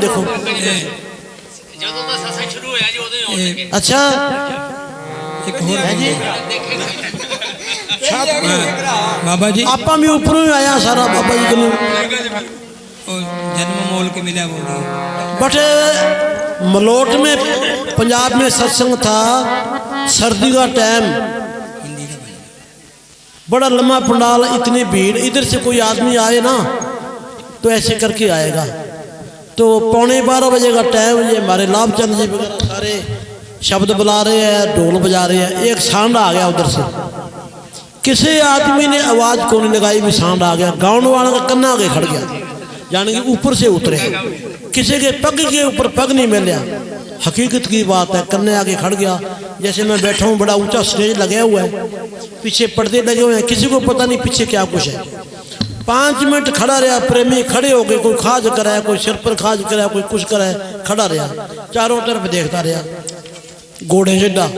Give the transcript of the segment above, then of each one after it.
देखो। अच्छा एक होर है जी बाबा जी आपा भी ऊपरों ही आया सारा बाबा जी को जन्म मोल के मिला बोली बट मलोट में पंजाब में सत्संग था, सर्दी का टाइम, बड़ा लंबा पंडाल, इतनी भीड़, इधर से कोई आदमी आए ना तो ऐसे करके आएगा। तो 11:15 बजे का टाइम, ये हमारे लाभचंद जी वगैरह सारे शब्द बुला रहे हैं, ढोल बजा रहे हैं। एक सांड आ गया उधर से, किसी आदमी ने आवाज़ को नहीं लगाई भी सांड आ गया, गाँव वाला का कन्ना आगे खड़ गया, यानी कि ऊपर से उतरे, किसी के पग के ऊपर पग नहीं मिला। हकीकत की बात है, कन्ने आगे खड़ गया। जैसे मैं बैठा हूँ, बड़ा ऊंचा स्टेज लगा हुआ है, पीछे पर्दे लगे हुए हैं, किसी को पता नहीं पीछे क्या कुछ है। 5 मिनट खड़ा रहा, प्रेमी खड़े हो गए, कोई खाज कराया, कोई सिर पर खाज कराया, कोई कुछ कराया, खड़ा रहा, चारों तरफ देखता रहा, घोड़े जिड्डा।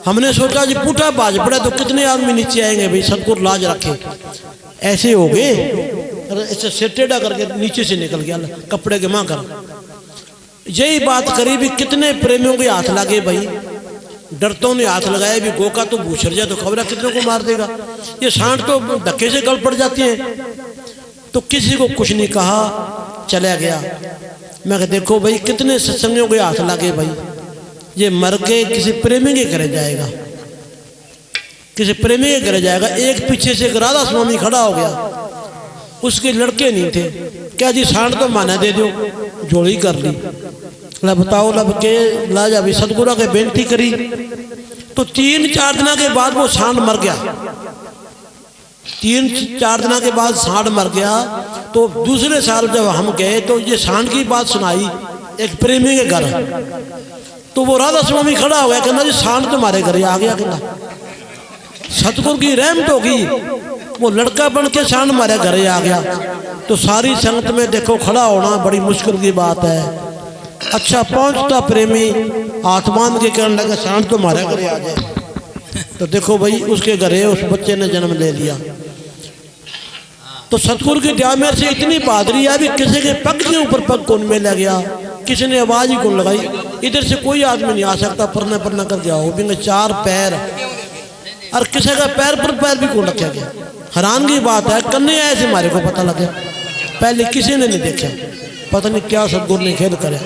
हमने सोचा जी पुठा बाज पड़ा तो कितने आदमी नीचे आएंगे, भाई सतगुरु लाज रखे। ऐसे हो गए, ऐसे सिर टेढ़ा करके नीचे से निकल गया कपड़े के माँ कर। यही बात करी भी कितने प्रेमियों के हाथ लगे भाई, डरतों ने हाथ लगाया भी गोका तो भूसर जाए तो खबर कितनों को मार देगा। ये सांड तो धक्के से गल पड़ जाती हैं। तो किसी को कुछ नहीं कहा, चला गया। मैं कहा देखो भाई कितने सत्संगियों के हाथ लगे भाई, ये मर के किसी प्रेमी के घरे जाएगा, किसी प्रेमी के घरे जाएगा। एक पीछे से एक राधा स्वामी खड़ा हो गया, उसके लड़के नहीं थे, क्या जी सांड तो माना दे दो, जोड़ी कर ली। ला बताओ लब के ला जा भी सतगुरु के बेनती करी तो 3-4 दिन के बाद वो सांड मर गया। 3-4 दिन के बाद सांड मर गया। तो दूसरे साल जब हम गए तो ये सांड की बात सुनाई एक प्रेमी के घर, तो वो राधा स्वामी खड़ा हो गया, कहना जी सांड तुम्हारे घर आ गया, कहना सतगुरु की रहमत होगी, वो लड़का बन के सांड हमारे घर आ गया। तो सारी संगत में देखो खड़ा होना बड़ी मुश्किल की बात है। अच्छा पहुंचता प्रेमी आत्मान के कहने लगा सांड तो हमारे घर आ जाए। तो देखो भाई उसके घरे उस बच्चे ने जन्म ले लिया। तो सतगुरु की दया में से इतनी बहादुरी है भी किसी के पग के ऊपर पग कौन में लग गया, किसी ने आवाज़ ही कौन लगाई। इधर से कोई आदमी नहीं आ सकता, परना परना करके आओ भी 4 पैर, और किसी का पैर पर पैर भी कौन रखा गया। हैरान की बात है, कन्ने ऐसे हमारे को पता लगे, पहले किसी ने नहीं देखा, पता नहीं क्या सतगुरु ने खेल करे।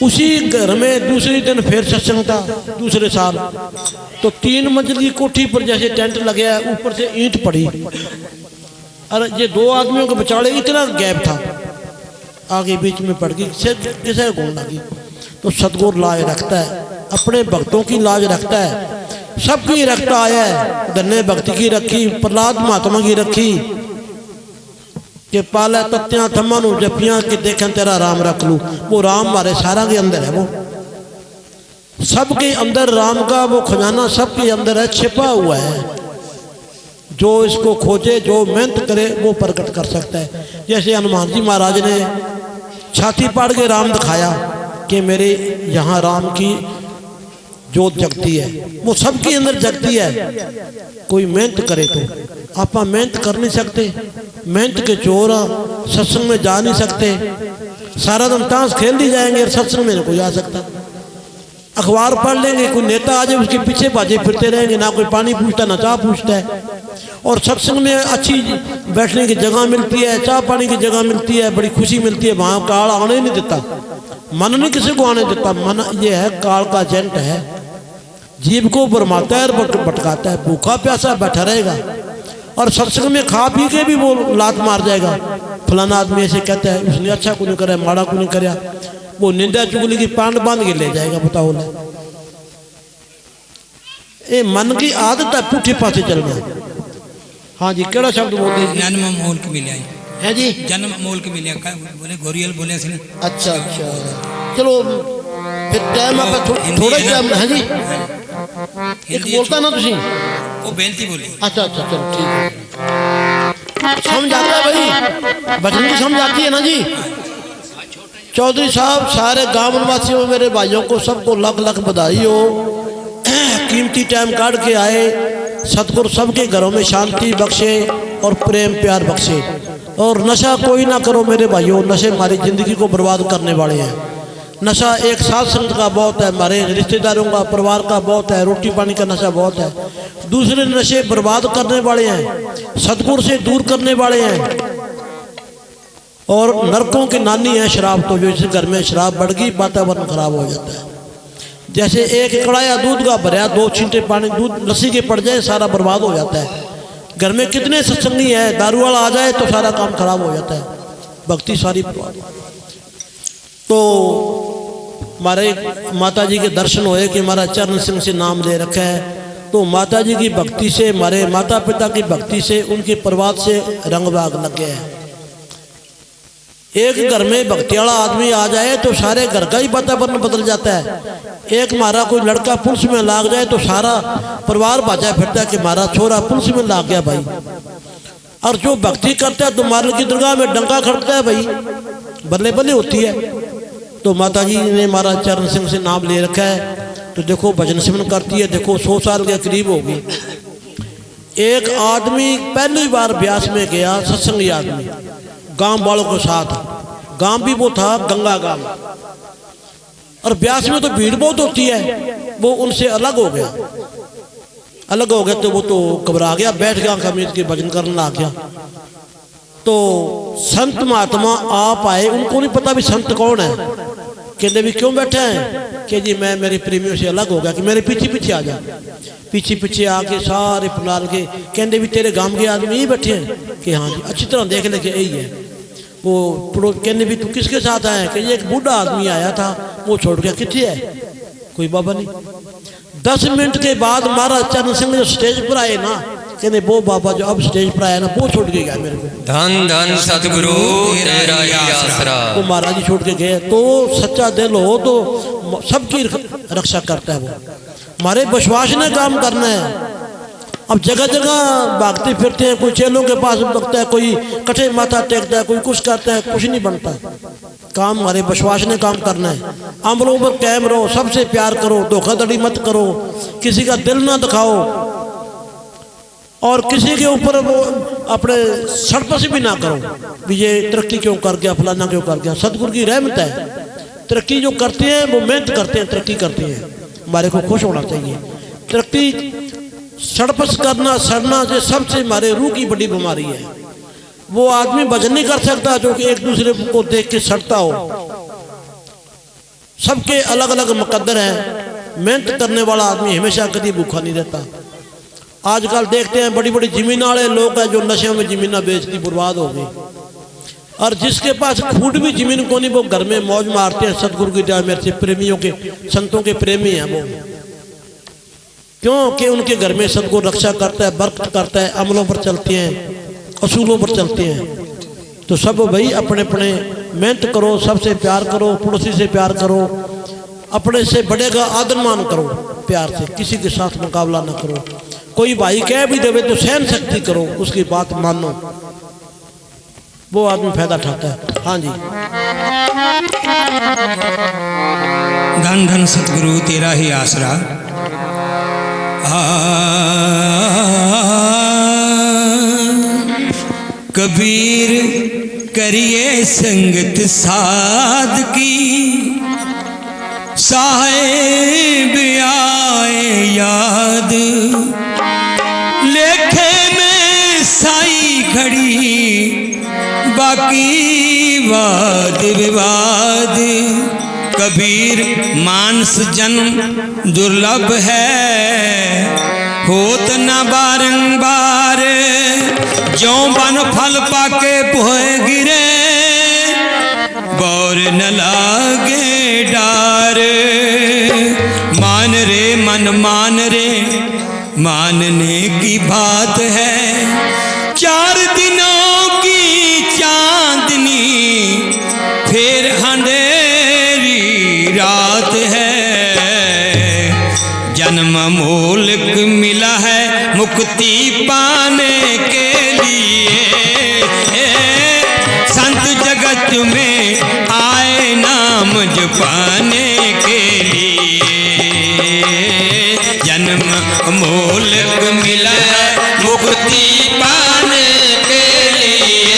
उसी घर में दूसरे दिन फिर सत्संग था, दूसरे साल। तो 3 मंजिली कोठी पर जैसे टेंट लगे, ऊपर से ईंट पड़ी, और ये 2 आदमियों के बचाड़े इतना गैप था, आगे बीच में पड़ गई, किसे घूम लगी। तो सतगुरु लाज रखता है, अपने भक्तों की लाज रखता है, सबकी रखता आया है। धन्य भक्ति की रखी, प्रहलाद महात्मा की रखी कि पाले तत्या थमा नू जपियां कि देखें तेरा राम रख लूँ। वो राम हमारे सारा के अंदर है, वो सबके अंदर राम का वो खजाना सबके अंदर है, छिपा हुआ है। जो इसको खोजे, जो मेहनत करे वो प्रकट कर सकता है। जैसे हनुमान जी महाराज ने छाती पाड़ के राम दिखाया कि मेरे यहाँ राम की जोत जगती है, वो सबके अंदर जगती है। कोई मेहनत करे तो, आप मेहनत कर नहीं सकते, मेहनत के चोर सत्संग में जा नहीं सकते। सारा दिन ताश खेल दी जाएंगे और सत्संग में कोई आ सकता। अखबार पढ़ लेंगे, कोई नेता आ जाए उसके पीछे भाजे फिरते रहेंगे, ना कोई पानी पूछता ना चाह पूछता है। और सत्संग में अच्छी बैठने की जगह मिलती है, चाह पानी की जगह मिलती है, बड़ी खुशी मिलती है। वहाँ काल आने नहीं देता, मन नहीं किसी को आने देता। मन ये है काल का एजेंट है, जीव को भरमाता है और भटकाता है। भूखा प्यासा बैठा रहेगा और सत्संग में खा पी के भी वो लात मार जाएगा। फलाना आदमी ऐसे कहता है, उसने अच्छा को नहीं कराया, माड़ा को नहीं कराया, वो निंदा चुगली की पांड बांध के ले जाएगा। बताओ ना, ये मन की आदत है पुठे पासे चलना। हाँ जी, केड़ा शब्द बोलते हैं? जन्म मोल के मिले है जी, जन्म मोल के मिले बोले गोरियल बोले से। अच्छा अच्छा, चलो फिर टाइम आप थोड़ा ही टाइम है जी। एक बोलता ना तुसी, वो बेनती बोली। अच्छा अच्छा चलो ठीक है, समझ आता है भाई, बचन की समझ आती है ना जी। चौधरी साहब, सारे गांव वासियों, मेरे भाइयों को सबको लाख लाख बधाई हो। कीमती टाइम काट के आए। सतगुरु सबके घरों में शांति बख्शे और प्रेम प्यार बख्शे। और नशा कोई ना करो मेरे भाइयों, नशे हमारी ज़िंदगी को बर्बाद करने वाले हैं। नशा एक साथ संगत का बहुत है, हमारे रिश्तेदारों का, परिवार का बहुत है, रोटी पानी का नशा बहुत है। दूसरे नशे बर्बाद करने वाले हैं, सतगुर से दूर करने वाले हैं, और नरकों की नानी है शराब। तो जो इस घर में शराब बढ़ गई वातावरण खराब हो जाता है। जैसे एक कड़ाया दूध का भरा, 2 छींटे पानी दूध लस्सी के पड़ जाए सारा बर्बाद हो जाता है। घर में कितने सत्संगी है, दारू वाला आ जाए तो सारा काम खराब हो जाता है, भक्ति सारी बर्बाद। तो हमारे माता जी के दर्शन हुए कि हमारा चरण सिंह से नाम ले रखा है। तो माता जी की भक्ति से, हमारे माता पिता की भक्ति से, उनके परिवार से रंग भाग लग गया है। एक घर में भक्ति वाला आदमी आ जाए तो सारे घर का ही वातावरण बदल जाता है। एक हमारा कोई लड़का पुलिस में लाग जाए तो सारा परिवार भाजा फिरता है कि हमारा छोरा पुलिस में लाग गया भाई। और जो भक्ति करता है तो मारल की दरगाह में डंका खड़ता है भाई, बल्ले बल्ले होती है। तो माता जी ने महाराज चरण सिंह से नाम ले रखा है। तो देखो भजन सिमरन करती है, देखो 100 साल के करीब होगी। एक आदमी पहली बार ब्यास में गया, सत्संगी आदमी, गांव वालों के साथ। गांव भी वो था गंगा गांव, और ब्यास में तो भीड़ बहुत होती है। वो उनसे अलग हो गया, अलग हो गया तो वो तो घबरा गया, बैठ गया, खमीर के भजन करने लग गया। तो संत महात्मा आप आए, उनको नहीं पता भी संत कौन है। कहते भी क्यों बैठे हैं? कि जी मैं मेरे प्रेमियों से अलग हो गया, कि मेरे पीछे पीछे आ जा। पीछे पीछे आके सारे पंडाल के कहते भी तेरे गांव के आदमी यही बैठे हैं? कि हाँ जी, अच्छी तरह देख ले कि यही है। वो कहते भी तू किसके साथ आया? कि एक बूढ़ा आदमी आया था, वो छोड़ गया। कितने है? कोई बाबा नहीं। 10 मिनट के बाद महाराज चरण सिंह जो स्टेज पर आए ना, कहते वो बाबा जो अब स्टेज पर आया ना, वो छोड़ के गया मेरे को। धन धन सतगुरु तेरा ही आसरा। वो महाराज जी छोड़ के गए। तो सच्चा दिल हो तो सबकी रक्षा करता है। वो हमारे विश्वास ने काम करना है। अब जगह जगह भागते फिरते हैं, कोई चेलों के पास भगता है, कोई कटे माथा टेकता है, कोई कुछ करता है, कुछ नहीं बनता। काम हमारे विश्वास ने काम करना है। अमलों पर कायम रहो, सबसे प्यार करो, धोखाधड़ी मत करो, किसी का दिल ना दिखाओ, और किसी के ऊपर वो अपने सरपस भी ना करो भी ये तरक्की क्यों कर गया, फलाना क्यों कर गया। सतगुरु की रहमत है। तरक्की जो करते हैं वो मेहनत करते हैं, तरक्की करते हैं। हमारे को खुश होना चाहिए। तरक्की सड़पस करना, सड़ना जो सबसे हमारे रूह की बड़ी बीमारी है। वो आदमी भजन नहीं कर सकता जो कि एक दूसरे को देख के सड़ता हो। सबके अलग अलग मुकद्दर हैं। मेहनत करने वाला आदमी हमेशा कभी भूखा नहीं रहता। आजकल देखते हैं बड़ी बड़ी जमीन वाले लोग हैं जो नशे में जमीना बेचती बर्बाद हो गई, और जिसके पास फूट भी जमीन को नहीं वो घर में मौज मारते हैं। सतगुरु की दया मेरे से प्रेमियों के, संतों के प्रेमी हैं वो, क्योंकि उनके घर में सतगुरु रक्षा करता है, बरकत करता है, अमलों पर चलते हैं, असूलों पर चलते हैं। तो सब भाई अपने अपने मेहनत करो, सबसे प्यार करो, पड़ोसी से प्यार करो, अपने से बड़े का आदर मान करो प्यार से, किसी के साथ मुकाबला ना करो। कोई भाई कह भी देवे तो सहन शक्ति करो, उसकी बात मानो, वो आदमी फायदा उठाता है। हाँ जी। धन धन सतगुरु तेरा ही आसरा। कबीर करिए संगत साध की, साहिब आए याद, लेखे में साई खड़ी, बाकी वाद विवाद। कबीर मानस जन्म दुर्लभ है, होत न बारंबार, जो बन फल पाके पोए गिरे, गौर न लागे डार। मान रे मन मान रे, मानने की बात है, 4 दिनों की चांदनी, फिर अंधेरी रात है। जन्म मूलक मिला है मुक्ति पाने के लिए, संत जगत में आए नाम जपाने के लिए। जन्म मूलक मिला है मुक्ति पाने के लिए,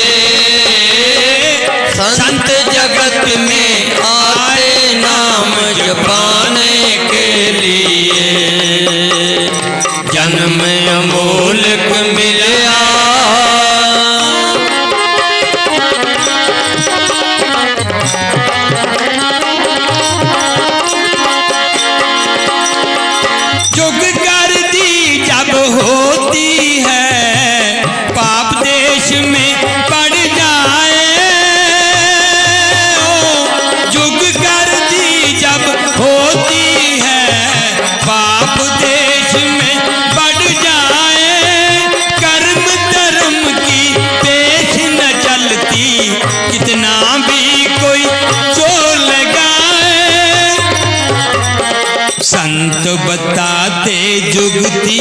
बताते जुगती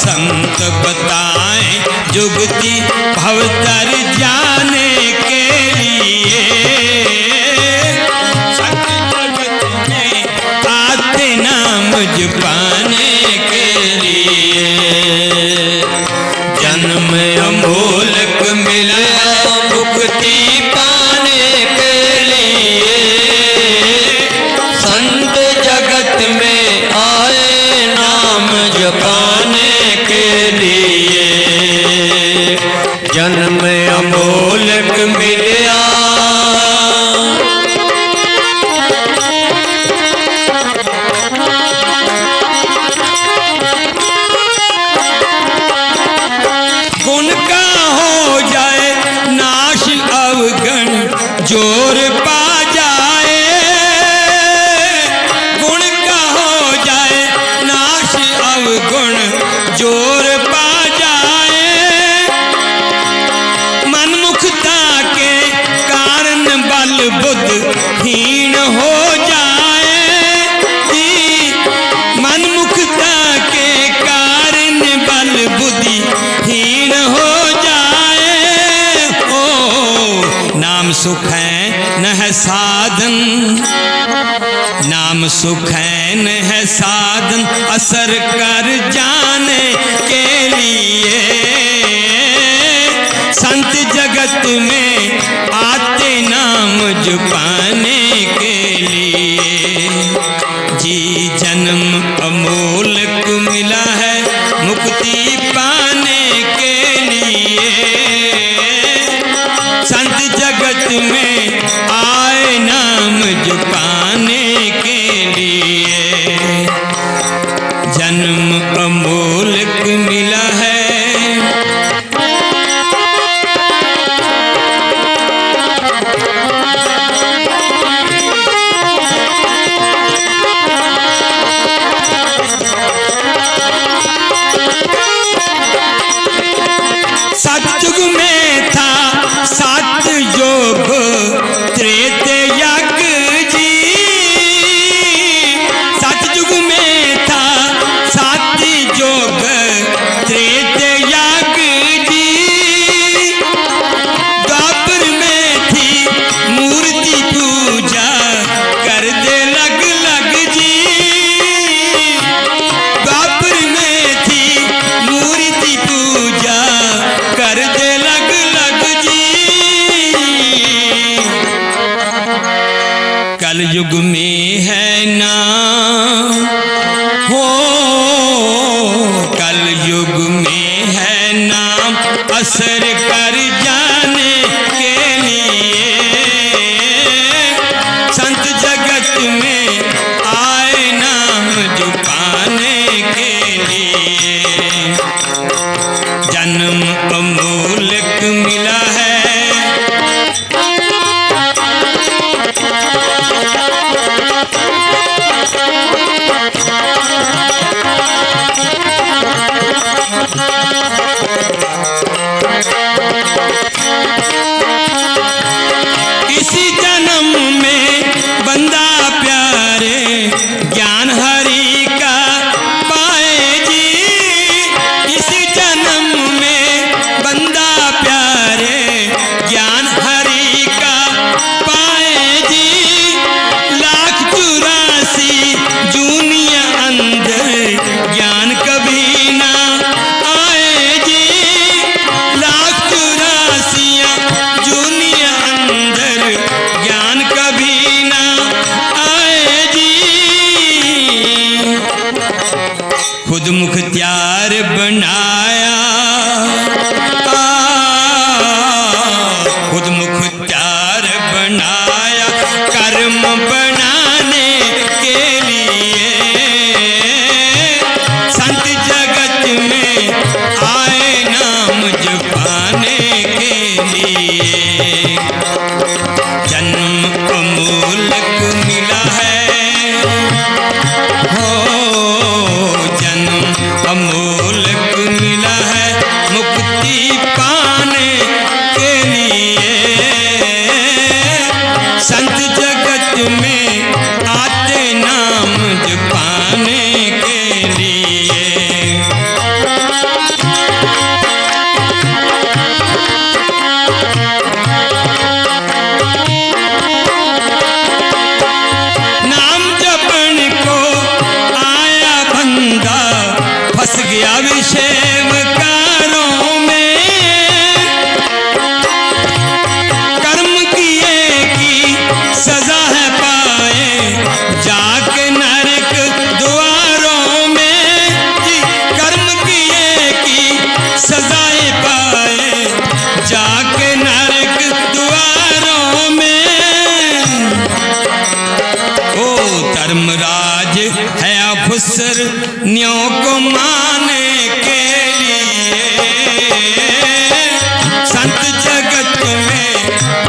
संत बताएं जुगती भवतर जाने के लिए संत जगत में आते नाम जपाने के लिए जन्म अमोलक मिला मुक्ति पाने के लिए संत जगत में आए नाम जपाने के लिए जन्म अमोलक मिला गुण का हो जाए नाश अवगण जोर पा जाए गुण का हो जाए नाश अवगुण जोर पा जाए मनमुखता के कारण बल बुद्ध हीन हो जाए मनमुखता के कारण बल बुद्धि हीन हो जाए ओ नाम सुख है न है साधन नाम सुख है न है साधन असर कर जाने के लिए संत जगत में आते नाम जपाने के लिए जी जन्म अमोलक मिला है मुक्ति पाने के लिए संत जगत में आए नाम जपाने के लिए जन्म अमोलक मिला है सतयुग में था सात योग त्रेते यज्ञ जी सतयुग में था सात योग त्रेते यज्ञ जी द्वापर में थी मूर्ति पूजा कर दे लग लग जी द्वापर में थी मूर्ति पूजा कर दे लग लग जी कल युग में है नाम हो कल युग में है नाम असर कर जाने के लिए संत जगत में आए नाम जपाने के लिए जन्म अमोलक मिला है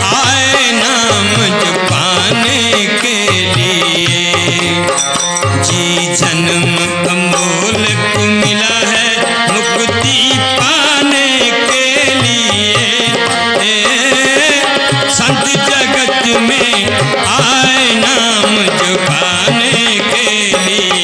आए नाम जपाने के लिए। जी जन्म अमोलक मिला है मुक्ति पाने के लिए। संत जगत में आए नाम जपाने के लिए।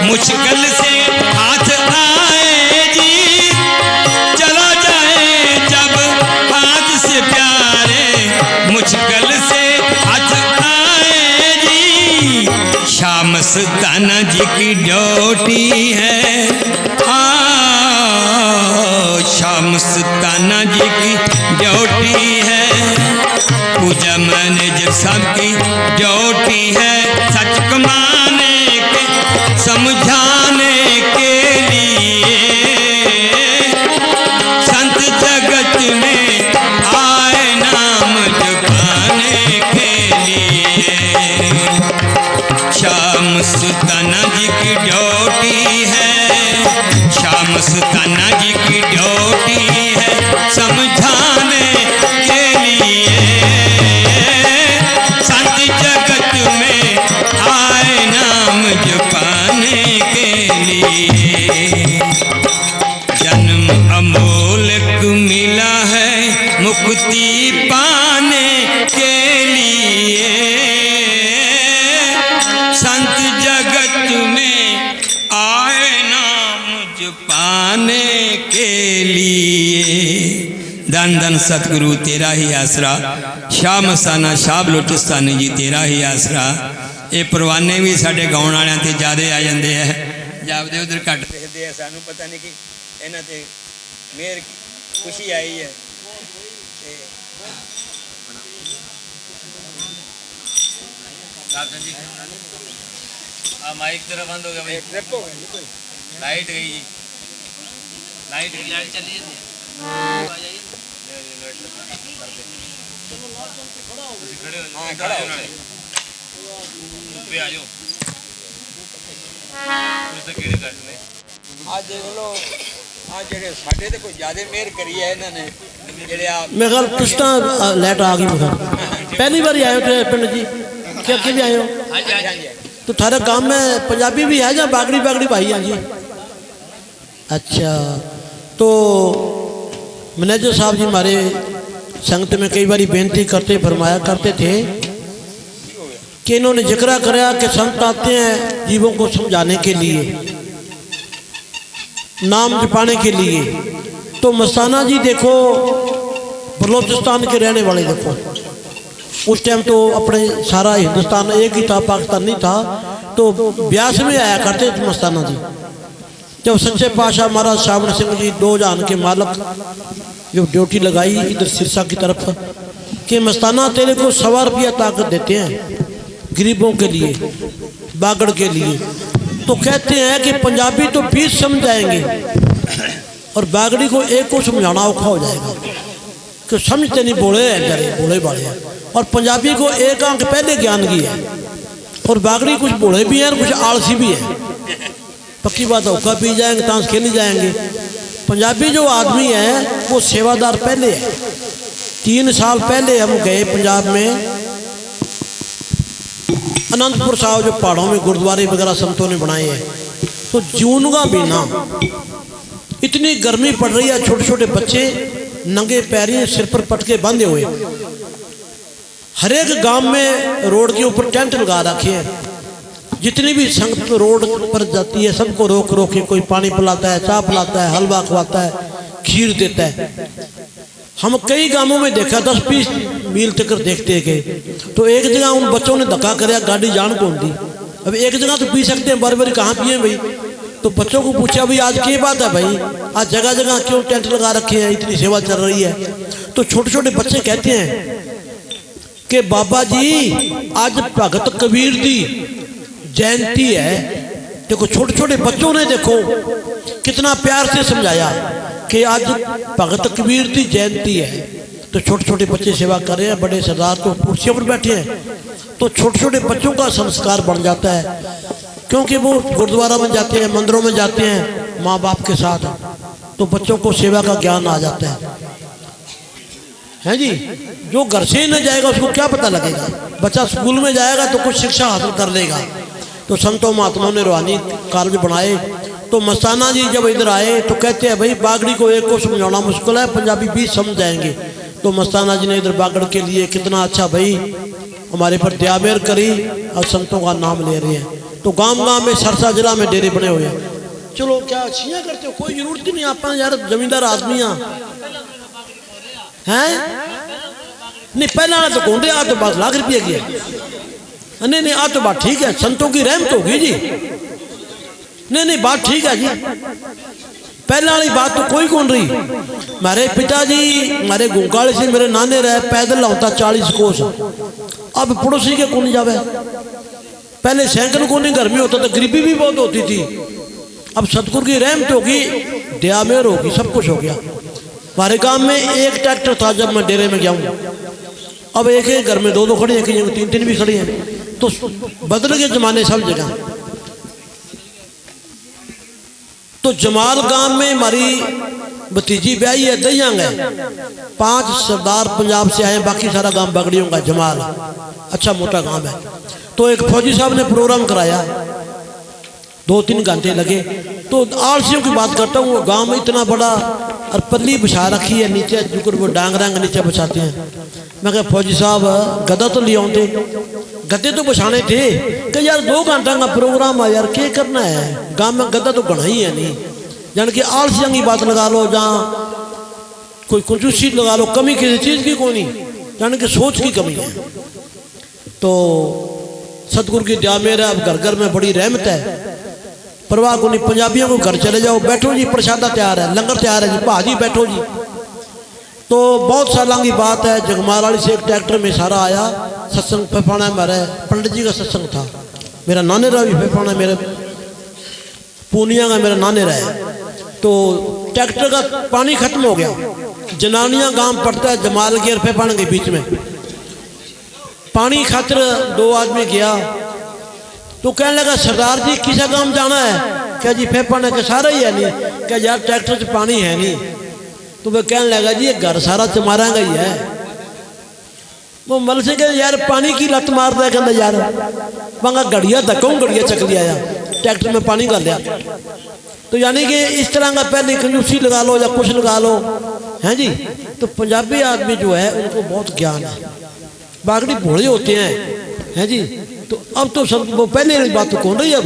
मुश्किल से हाथ आए जी, चला जाए जब हाथ से प्यारे, मुश्किल से हाथ आए जी। शाह मस्ताना जी की ड्यूटी है, शाह मस्ताना जी की ड्यूटी है। पूजा मैनेजर साहब की ड्यूटी है, सच कमाने के समझाने के लिए। संत जगत में आए नाम जपाने के लिए। शाह मस्ताना जी की ड्यूटी है, शाह मस्ताना जी की ड्यूटी है, समझाने के लिए। संत जगत में आए नाम जपाने के लिए। जन्म अमोलक मिला है मुक्ति पाने के लिए। संत जगत में आए नाम जपाने के लिए। धन धन सतगुरु तेरा ही आसरा, शाह मस्ताना शाह बलोचिस्तानी जी तेरा ही आसरा। ये परवाने भी साढ़े गाउन वालियां ते ज़्यादा आ जाते हैं, जापदे उधर घट देखते हैं। सानू पता नहीं कि इन्हां ते मेहर खुशी आई है। माइक तेरा बंद हो गया भाई, ट्रिप हो गई, लाइट गई जी, लाइट चली मैं कल पुछता लाइट आ गई। मैं पहली बार आए थे पिंड जी, क्या अकेले आए हो? तो थारे काम में पंजाबी भी है या बागड़ी बागड़ी भाई हैं जी? अच्छा, तो मैनेजर साहब जी हमारे संगत में कई बार बेनती करते फरमाया करते थे कि इन्होंने जिक्र कराया कि संत आते हैं जीवों को समझाने के लिए, नाम जपाने के लिए। तो मस्ताना जी देखो बलोचिस्तान के रहने वाले, देखो उस टाइम तो अपने सारा हिंदुस्तान एक ही था, पाकिस्तान नहीं था। तो ब्यास में आया करते थे मस्ताना जी। जब सच्चे पातशाह महाराज सावण सिंह जी दो जहान के मालक जो ड्यूटी लगाई इधर सिरसा की तरफ कि मस्ताना तेरे को 100 रुपया ताकत देते हैं गरीबों के लिए, बागड़ के लिए। तो कहते हैं कि पंजाबी तो 20 समझ जाएंगे और बागड़ी को एक को समझाना औखा हो जाएगा कि समझते नहीं, बोले हैं जरे बोले वाले हैं। और पंजाबी को एक अंक पहले ज्ञान की है और बागड़ी कुछ बोले भी हैं और कुछ आलसी भी है। पक्की बात, औखा पी जाएंगे ताश खेल जाएंगे। पंजाबी जो आदमी है वो सेवादार पहले है 3 साल पहले हम गए पंजाब में, अनंतपुर साहब जो पहाड़ों में गुरुद्वारे वगैरह संतों ने बनाए हैं, तो जून का महीना, इतनी गर्मी पड़ रही है, छोटे छोटे बच्चे नंगे पैरी सिर पर पटके बांधे हुए, हर एक गांव में रोड के ऊपर टेंट लगा रखे हैं। जितनी भी संगत रोड पर जाती है सबको रोक रोक के कोई पानी पिलाता है, चाय पिलाता है, हलवा खवाता है, खीर देता है। हम कई गांवों में देखा 10-20 मील तक देखते गए, तो एक जगह उन बच्चों ने धक्का कराया, गाड़ी जान कौन दी। अब एक जगह तो पी सकते हैं, बार बार कहाँ पिए भाई। तो बच्चों को पूछा भाई आज क्या बात है भाई, आज जगह जगह क्यों टेंट लगा रखे हैं, इतनी सेवा चल रही है। तो छोटे छोटे बच्चे कहते हैं कि बाबा जी आज भगत कबीर दी जयंती है। देखो छोटे छोटे बच्चों ने देखो कितना प्यार से समझाया कि आज भगत कबीर की जयंती है। तो छोटे छोटे बच्चे सेवा कर रहे हैं, बड़े सरदार तो कुर्सियों पर बैठे हैं। तो छोटे छोटे बच्चों का संस्कार बन जाता है, क्योंकि वो गुरुद्वारा में जाते हैं, मंदिरों में जाते हैं माँ बाप के साथ, तो बच्चों को सेवा का ज्ञान आ जाता है जी। जो घर से ही न जाएगा उसको क्या पता लगेगा। बच्चा स्कूल में जाएगा तो कुछ शिक्षा हासिल कर लेगा। तो संतों महात्माओं ने रूहानी कार्य बनाए। तो मस्ताना जी जब इधर आए तो कहते हैं भाई बागड़ी को एक को समझाना मुश्किल है, पंजाबी 20 समझ जाएंगे। तो मस्ताना जी ने इधर बागड़ के लिए कितना अच्छा भाई हमारे पर दया मेहर करी और संतों का नाम ले रहे हैं। तो गांव गांव में सरसा जिला में डेरे बने हुए हैं। चलो क्या अच्छियाँ करते हो, कोई जरूरत ही नहीं, आप यार जमींदार आदमी हैं। नहीं पहला तो कौन रहे, आज तो 10 लाख रुपये की है। नहीं नहीं आज तो बात ठीक है, संतों की रहमत होगी जी। नहीं नहीं बात ठीक है जी, पहले वाली बात तो कोई कौन रही। हमारे पिताजी हमारे गुंगाले से मेरे नाने रहे, पैदल होता 40 कोस। अब पड़ोसी के कौन जावे, पहले साइकिल को नहीं, घर में होता तो गरीबी भी बहुत होती थी। अब सतगुरु की रहमत होगी, दया मेहर होगी, सब कुछ हो गया। हमारे गांव में एक ट्रैक्टर था जब मैं डेरे में गया हूँ, अब एक एक घर में 2-2 खड़ी हैं, कहीं 3-3 भी खड़ी हैं। तो बदल गए जमाने सब जगह। तो जमाल गांव में हमारी भतीजी ब्याही है, दहियांग है। 5 सरदार पंजाब से आए, बाकी सारा गांव बागड़ियों का जमाल, अच्छा मोटा गांव है। तो एक फौजी साहब ने प्रोग्राम कराया, 2-3 घंटे लगे। तो आलसियों की बात करता हूँ, गांव में इतना बड़ा और पल्ली बिछा रखी है, नीचे जुकर वो डांग रंग नीचे बिछाते हैं। मैं कहा फौजी साहब गदा तो ले आते, गद्दे तो बिछाने थे। कि यार 2 घंटा का प्रोग्राम है यार, क्या करना है, गांव में गद्दा तो घना ही है नहीं। यानी कि आलसियों की बात लगा लो, जहाँ कोई कंजूसी लगा लो, कमी किसी चीज़ की कोई नहीं, यानी कि सोच की कमी है। तो सतगुरु की दया मेहर है, अब घर घर में बड़ी रहमत है, परवाह को नहीं। पंजाबियों को घर चले जाओ, बैठो जी प्रसादा तैयार है, लंगर तैयार है जी, भाजी बैठो जी। तो बहुत सालों की बात है, जगमाल वाली से एक ट्रैक्टर में सारा आया, सत्संग फेफाना हमारे पंडित जी का सत्संग था। मेरा नाने रहा भी फेफाना, मेरे पूनिया का मेरा नाने रहा है। तो ट्रैक्टर का पानी खत्म हो गया, जनानियां गांव पड़ता है जमाल के और फेफाना के बीच में, पानी खातिर 2 आदमी गया। तो कहने लगा सरदार जी किसा काम जाना है, क्या जी फेफाना के सारा ही है नहीं, क्या यार ट्रैक्टर से पानी है नहीं। तो वह कहने लगा जी ये घर सारा तुम्हारा का ही है। वो मल से कहे यार पानी की लत मारता है, कहता यार मंगा गड़िया धक्का गड़िया चक लिया यार, ट्रैक्टर में पानी कर लिया। तो यानी कि इस तरह का पहले कंजूसी लगा लो या कुछ लगा लो, हैं जी। तो पंजाबी आदमी जो है उनको बहुत ज्ञान है, बागड़ी भोले होते हैं, हैं जी। तो अब तो सब वो पहले वाली बात तो कौन रही है,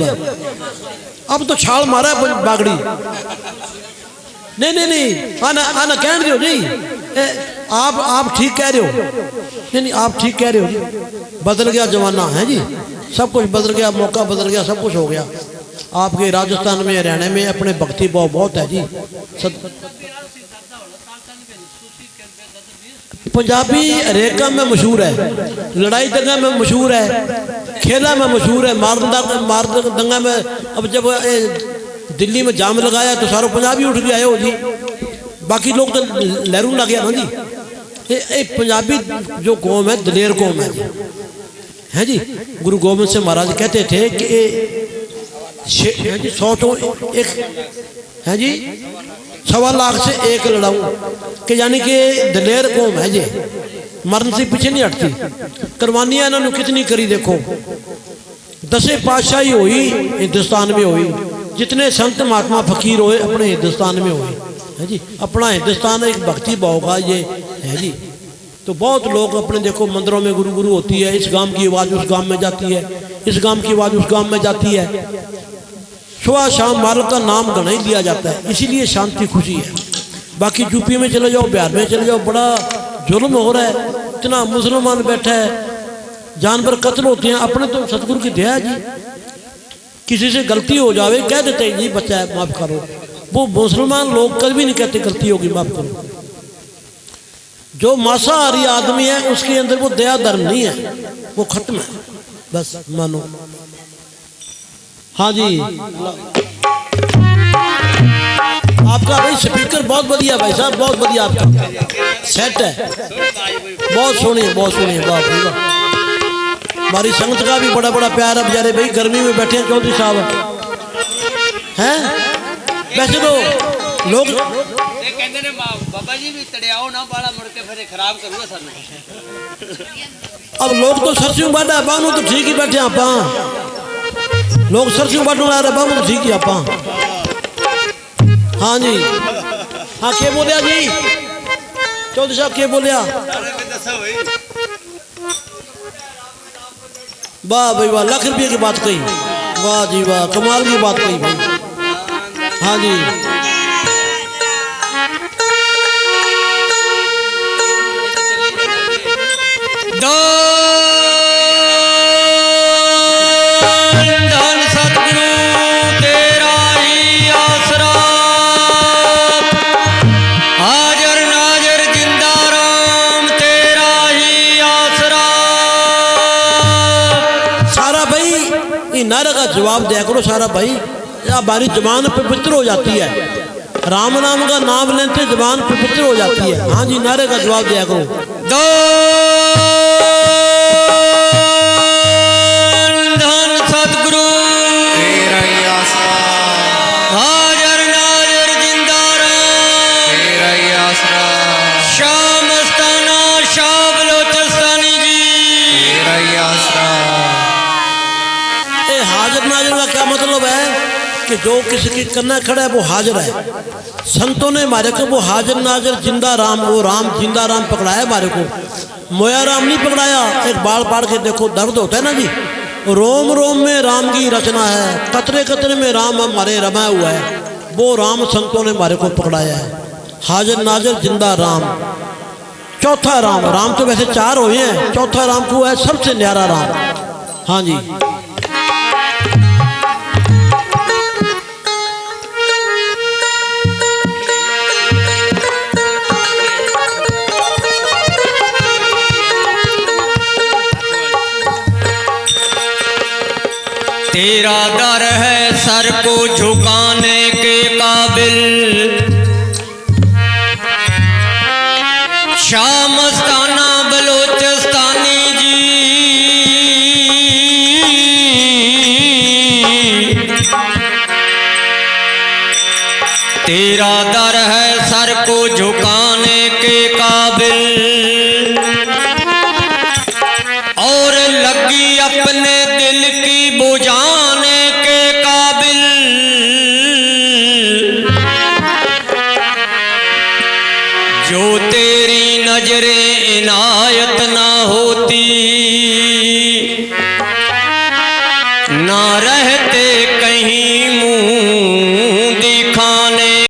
अब तो छाल मारा है बागड़ी। नहीं नहीं नहीं आना आना कह रहे हो जी, आप ठीक कह रहे हो। नहीं नहीं आप ठीक कह रहे हो, बदल गया जमाना है जी, सब कुछ बदल गया, मौका बदल गया, सब कुछ हो गया। आपके राजस्थान में हरियाणा में अपने भक्ति भाव बहुत है जी। पंजाबी रेका में मशहूर है, लड़ाई दंगा में मशहूर है, खेला में मशहूर है, मार दंगा में। अब जब दिल्ली में जाम लगाया तो सारो पंजाबी उठ गया हो जी, बाकी लोग तो लहरू लग गया ना जी। ये पंजाबी जो कौम है दलेर कौम है जी, है जी। गुरु गोबिंद सिंह महाराज कहते थे कि 100 तो 1 है जी, 1.25 लाख से एक लड़ाऊं कि यानी कि दलेर कौम है जे, मरण से पीछे नहीं हटती। कुर्बानियां इन्होंने कितनी करी देखो, 10 पातशाही हुई हिंदुस्तान में हुई, जितने संत महात्मा फकीर हुए अपने हिंदुस्तान में हुए है जी। अपना हिंदुस्तान एक भक्ति भाव का ये है जी। तो बहुत लोग अपने देखो मंदिरों में गुरु गुरु होती है, इस गांव की आवाज़ उस गांव में जाती है, इस गांव की आवाज़ उस गांव में जाती है। सुबह शाम मालिक का नाम गणा ही दिया जाता है, इसीलिए शांति खुशी है। बाकी यूपी में चले जाओ, बिहार में चले जाओ, बड़ा जुल्म हो रहा है, इतना मुसलमान बैठा है, जानवर कत्ल होते हैं। अपने तो सतगुरु की दया जी, किसी से गलती हो जावे कह देते हैं जी बच्चा है माफ़ करो। वो मुसलमान लोग कभी नहीं कहते गलती होगी माफ़ करो। जो मांसाहारी आदमी है उसके अंदर वो दया धर्म नहीं है, वो खत्म है, बस मानो। हाँ जी, आपका भाई स्पीकर बहुत बढ़िया भाई साहब, बहुत बढ़िया आपका सेट है, बहुत सोहनी बहुत सोहनी बात। हमारी संगत का भी बड़ा बड़ा प्यार है बेचारे भाई, गर्मी में बैठे हैं चौधरी साहब हैं। वैसे तो लोग कहते ने बाबा जी भी तड़ियाओ ना बाला मुड़ के फिर खराब करूंगा सर। अब लोग तो सरसों बाढ़ा बानू तो ठीक ही बैठे आप, लोग सरसों बाढ़ आ रहे बानू ठीक ही आप। हाँ जी, हाँ क्या बोलिया जी चौधरी साहब, क्या बोलिया? वाह भाई वाह, लाख रुपये की बात कही, वाह जी वाह, कमाल की बात कही भाई। हाँ जी, धन सतगुरु तेरा ही आसरा, हाजर नाजर जिंदा राम तेरा ही आसरा। सारा भाई इन नारे का जवाब दिया करो सारा भाई, हमारी जबान पवित्र हो जाती है, राम नाम का नाम लेते जबान पवित्र हो जाती है। हाँ जी, नारे का जवाब दिया करो। धन सतगुरु तेरा ही आसरा, हाजर नाजर जिंदा राम तेरा ही आसरा, शाह मस्ताना शाह बलोचिस्तानी जी तेरा ही आसरा। ए हाजिर नाजिर का क्या मतलब है कि जो किसी की करना खड़ा है वो हाजिर है। संतों ने हमारे को वो हाजिर नाजिर जिंदा राम, वो राम जिंदा राम पकड़ाया हमारे को, मोया राम नहीं पकड़ाया। एक बाल पाड़ के देखो, दर्द होता है ना जी, रोम रोम में राम की रचना है, कतरे कतरे में राम हमारे रमा हुआ है, वो राम संतों ने हमारे को पकड़ाया है। हाजिर नाजिर जिंदा राम, चौथा राम, राम तो वैसे 4 हुए हैं, चौथा राम को है सबसे न्यारा राम। हाँ जी, तेरा दर है सर को झुकाने के काबिल, शाह मस्ताना बलोचिस्तानी जी। तेरा दर है सर को झुकाने के काबिल, और लगी अपने दिल की बुझाने के काबिल। जो तेरी नजरें इनायत ना होती, ना रहते